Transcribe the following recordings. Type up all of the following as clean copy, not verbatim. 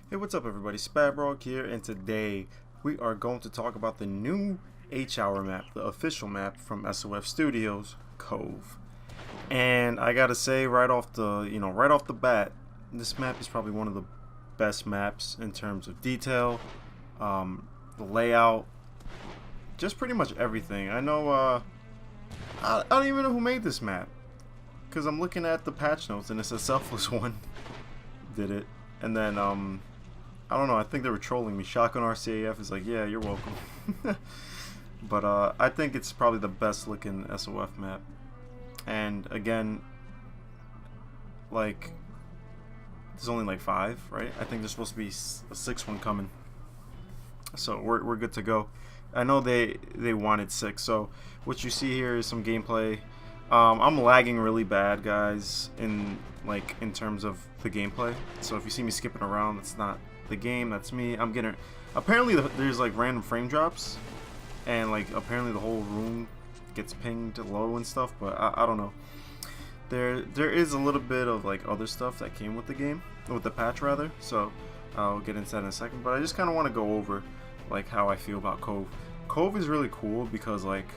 Hey, what's up everybody? Spabrog here, and today we are going to talk about the new H-Hour map, the official map from SOF Studios, Cove. And I gotta say, right off the bat, this map is probably one of the best maps in terms of detail, the layout, just pretty much everything. I know, I don't even know who made this map, because I'm looking at the patch notes and it's a selfless one did it. And then, I don't know, I think they were trolling me. Shotgun RCAF is like, yeah, you're welcome. But I think it's probably the best looking SOF map. And again, like, there's only like 5, right? I think there's supposed to be a 6th one coming. So we're good to go. I know they wanted 6. So what you see here is some gameplay. I'm lagging really bad, guys, in terms of the gameplay. So if you see me skipping around, that's not the game, that's me. I'm getting, apparently there's like random frame drops, and like apparently the whole room gets pinged low and stuff, but I don't know. There is a little bit of like other stuff that came with the game, with the patch rather, so I'll get into that in a second. But I just kind of want to go over like how I feel about Cove. Cove is really cool because like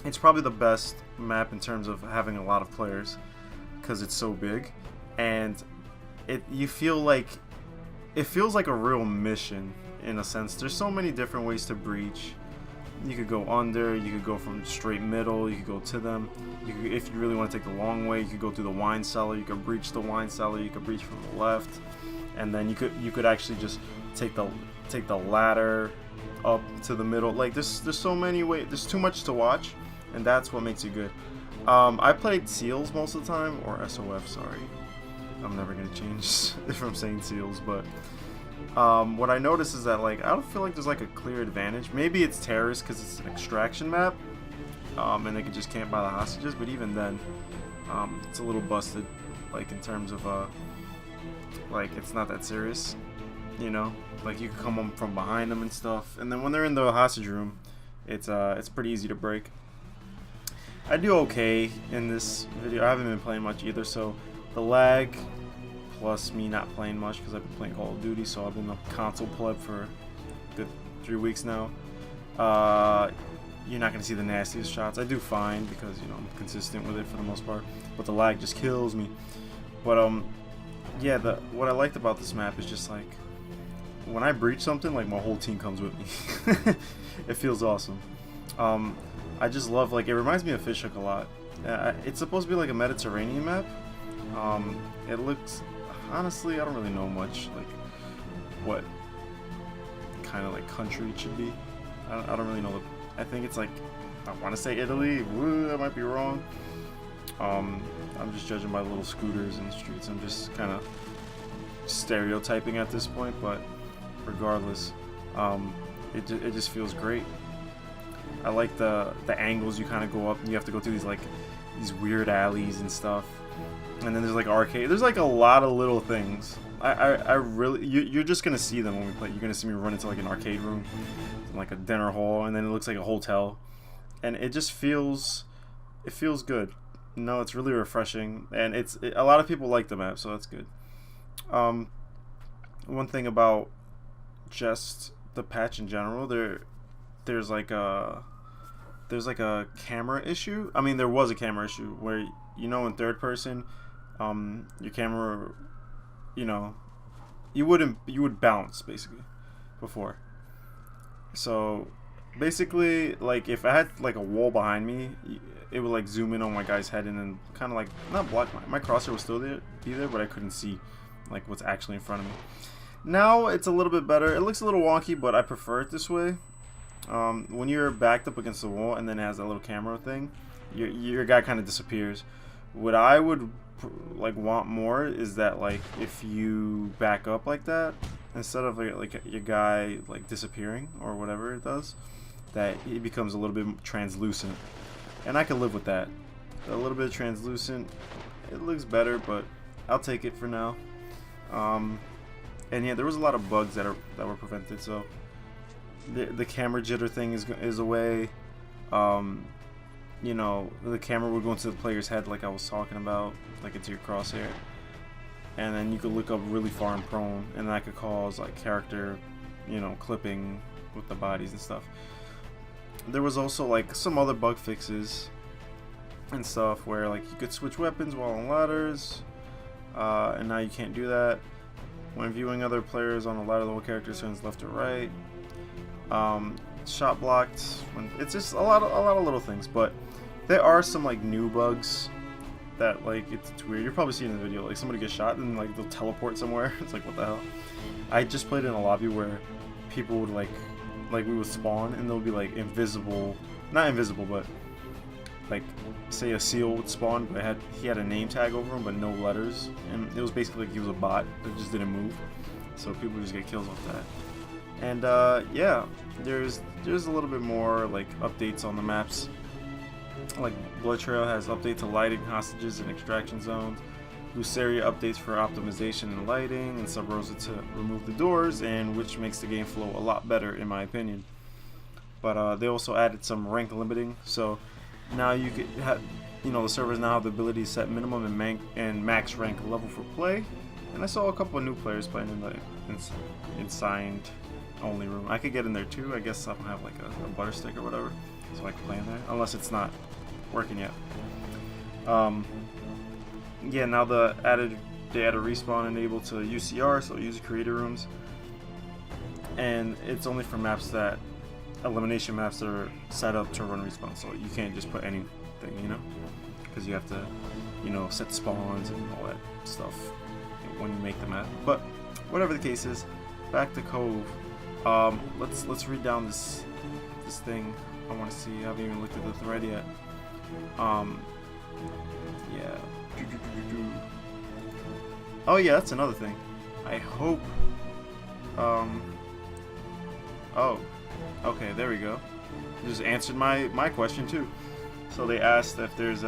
it's probably the best map in terms of having a lot of players, because it's so big, and it feels like a real mission in a sense. There's so many different ways to breach. You could go under, you could go from straight middle, you could go to them. If you really want to take the long way, you could go through the wine cellar, you could breach the wine cellar, you could breach from the left, and then you could actually just take the ladder up to the middle. Like there's so many ways. There's too much to watch, and that's what makes it good. I played Seals most of the time, or SOF, sorry. I'm never gonna change if I'm saying Seals, but what I noticed is that like I don't feel like there's like a clear advantage. Maybe it's terrorists because it's an extraction map, and they can just camp by the hostages. But even then, it's a little busted, like in terms of like it's not that serious, you know. Like you can come up from behind them and stuff, and then when they're in the hostage room, it's pretty easy to break. I do okay in this video. I haven't been playing much either, so the lag plus me not playing much because I've been playing Call of Duty, so I've been a console pleb for a good 3 weeks now. You're not going to see the nastiest shots. I do fine because, you know, I'm consistent with it for the most part, but the lag just kills me. But yeah, what I liked about this map is just like when I breach something, like my whole team comes with me. It feels awesome. I just love, like, it reminds me of Fishhook a lot. It's supposed to be like a Mediterranean map. It looks, honestly, I don't really know much like what kind of like country it should be. I don't really know. I think it's like, I want to say Italy. Woo, that might be wrong. I'm just judging by little scooters in the streets. I'm just kind of stereotyping at this point, but regardless, it just feels great. I like the angles you kind of go up, and you have to go through these weird alleys and stuff. And then there's like arcade. There's like a lot of little things. I really, you're just gonna see them when we play. You're gonna see me run into like an arcade room, like a dinner hall, and then it looks like a hotel, and it just feels good. No, it's really refreshing, and a lot of people like the map, so that's good. One thing about just the patch in general, there's like a camera issue. I mean, there was a camera issue where, you know, in third person, your camera, you know, you would bounce basically before. So basically, like if I had like a wall behind me, it would like zoom in on my guy's head and then kind of like not block my crosshair was still there, but I couldn't see like what's actually in front of me. Now it's a little bit better. It looks a little wonky, but I prefer it this way. When you're backed up against the wall and then it has that little camera thing, your guy kind of disappears. What I would like want more is that like if you back up like that, instead of like your guy like disappearing or whatever it does, that it becomes a little bit translucent, and I can live with that. A little bit translucent, it looks better, but I'll take it for now. And yeah, there was a lot of bugs that were prevented. So the camera jitter thing is away. You know, the camera would go into the player's head like I was talking about, like into your crosshair. and then you could look up really far and prone, and that could cause like character, you know, clipping with the bodies and stuff. There was also like some other bug fixes and stuff where like you could switch weapons while on ladders, and now you can't do that. When viewing other players on a ladder level, character turns left or right. Shot blocked. When it's just a lot of little things, but there are some like new bugs that like it's weird. You're probably seeing in the video like somebody gets shot and like they'll teleport somewhere. It's like, what the hell? I just played in a lobby where people would like we would spawn and they'll be like invisible, not invisible, but like say a seal would spawn, but he had a name tag over him but no letters, and it was basically like he was a bot that just didn't move, so people just get kills off that. And yeah, there's a little bit more like updates on the maps. Like Blood Trail has update to lighting, hostages, and extraction zones. Luceria updates for optimization and lighting, and Sub Rosa to remove the doors, and which makes the game flow a lot better in my opinion. But they also added some rank limiting, so now you could have, you know, the servers now have the ability to set minimum and max rank level for play. And I saw a couple of new players playing in the signed only room. I could get in there too. I guess I don't have like a butter stick or whatever, so I can play in there unless it's not working yet. Yeah, now they added a respawn enable to UCR, so user creator rooms, and it's only for maps that elimination maps that are set up to run respawn. So you can't just put anything, you know, because you have to, you know, set spawns and all that stuff when you make the map. But whatever the case is, back to Cove. Let's read down this thing. I want to see. I haven't even looked at the thread yet. Yeah. Oh yeah, that's another thing. I hope. Oh. Okay, there we go. You just answered my question too. So they asked if there's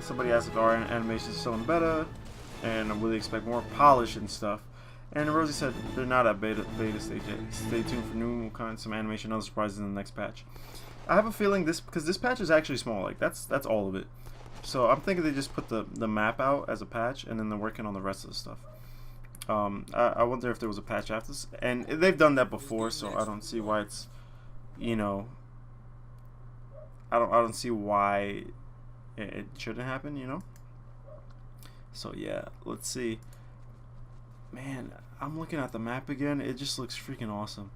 somebody asked if our animations are still in beta, and will they expect more polish and stuff. And Rosie said they're not at beta stage yet. Stay tuned for new content, some animation, other surprises in the next patch. I have a feeling because this patch is actually small. Like that's all of it. So I'm thinking they just put the map out as a patch, and then they're working on the rest of the stuff. I wonder if there was a patch after this, and they've done that before, so I don't see why it's, you know, I don't see why it shouldn't happen, you know. So yeah, let's see. Man, I'm looking at the map again. It just looks freaking awesome.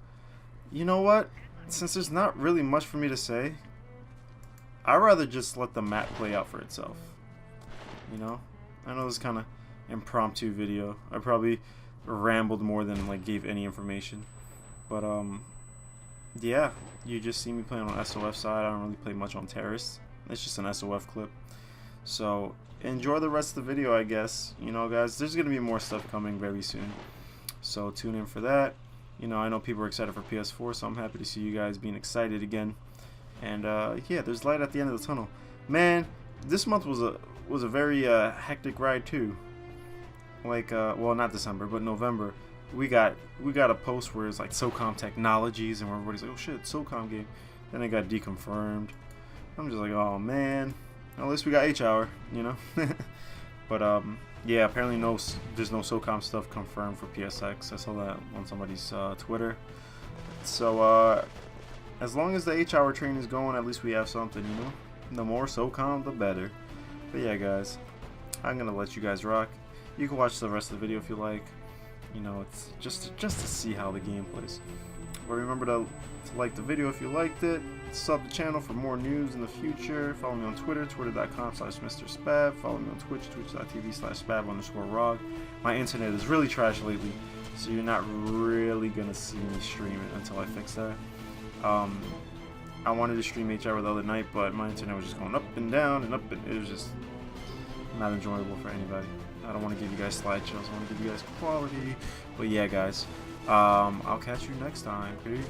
You know what? Since there's not really much for me to say, I'd rather just let the map play out for itself. You know? I know this is kind of impromptu video. I probably rambled more than like gave any information. But yeah, you just see me playing on SOF side. I don't really play much on Terrace. It's just an SOF clip. So enjoy the rest of the video, I guess. You know, guys, there's gonna be more stuff coming very soon, so tune in for that. You know, I know people are excited for PS4, so I'm happy to see you guys being excited again. And yeah, there's light at the end of the tunnel. Man, this month was a very hectic ride too. Like well, not December, but November. We got a post where it's like SOCOM Technologies, and where everybody's like, oh shit, SOCOM game. Then it got deconfirmed. I'm just like, oh man. At least we got H-Hour, you know. But yeah, apparently there's no SOCOM stuff confirmed for PSX. I saw that on somebody's Twitter. So as long as the H-Hour train is going, at least we have something, you know. The more SOCOM, the better. But yeah, guys, I'm gonna let you guys rock. You can watch the rest of the video if you like. You know, it's just to see how the game plays. But remember to like the video if you liked it. Sub the channel for more news in the future. Follow me on Twitter, twitter.com/MrSpab. Follow me on Twitch, twitch.tv/Spab_ROG. My internet is really trash lately, so you're not really gonna see me stream it until I fix that. I wanted to stream HR the other night, but my internet was just going up and down and up, and it was just not enjoyable for anybody. I don't want to give you guys slideshows. I want to give you guys quality. But yeah, guys, I'll catch you next time. Peace.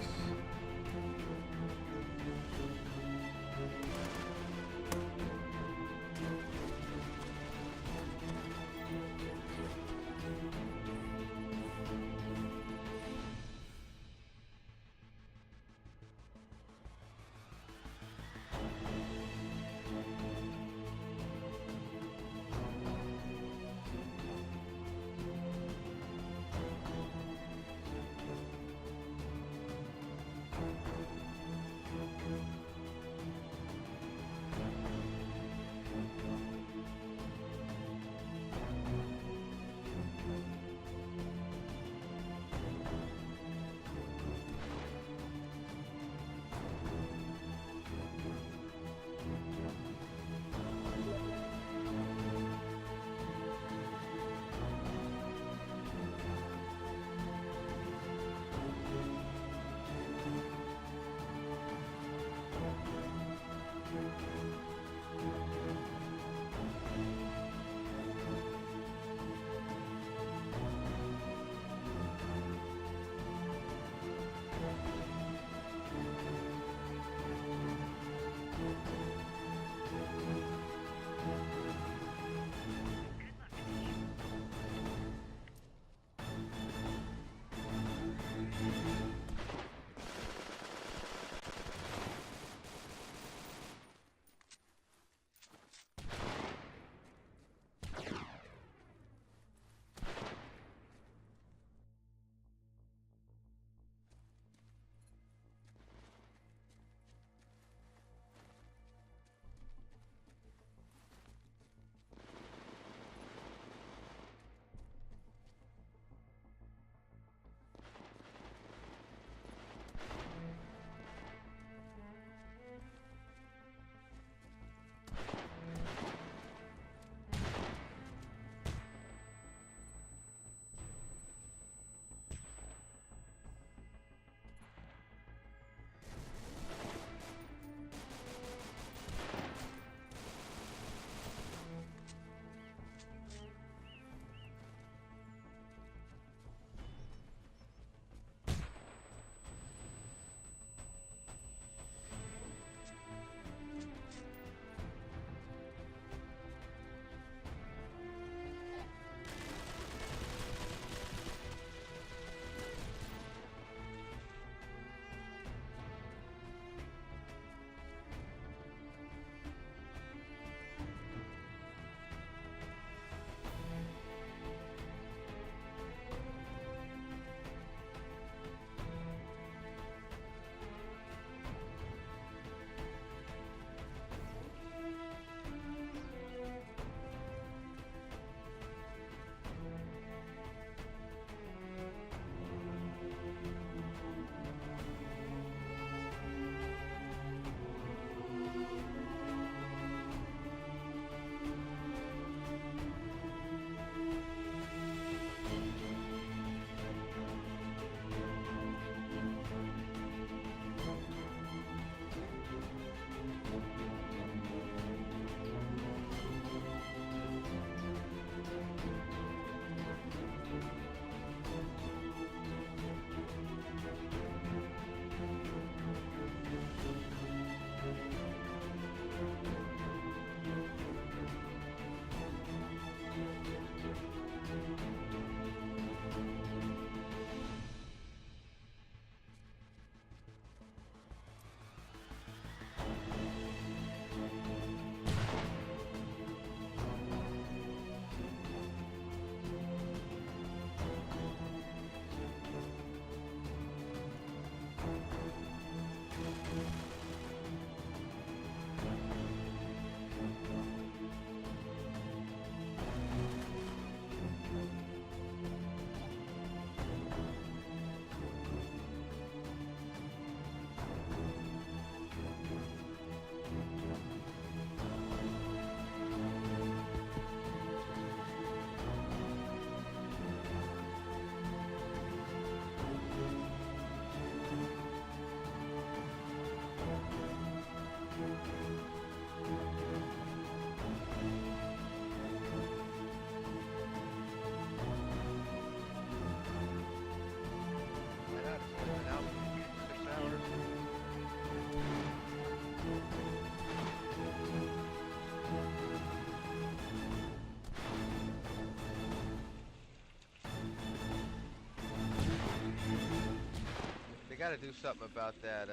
gotta do something about that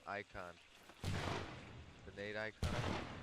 icon. The nade icon.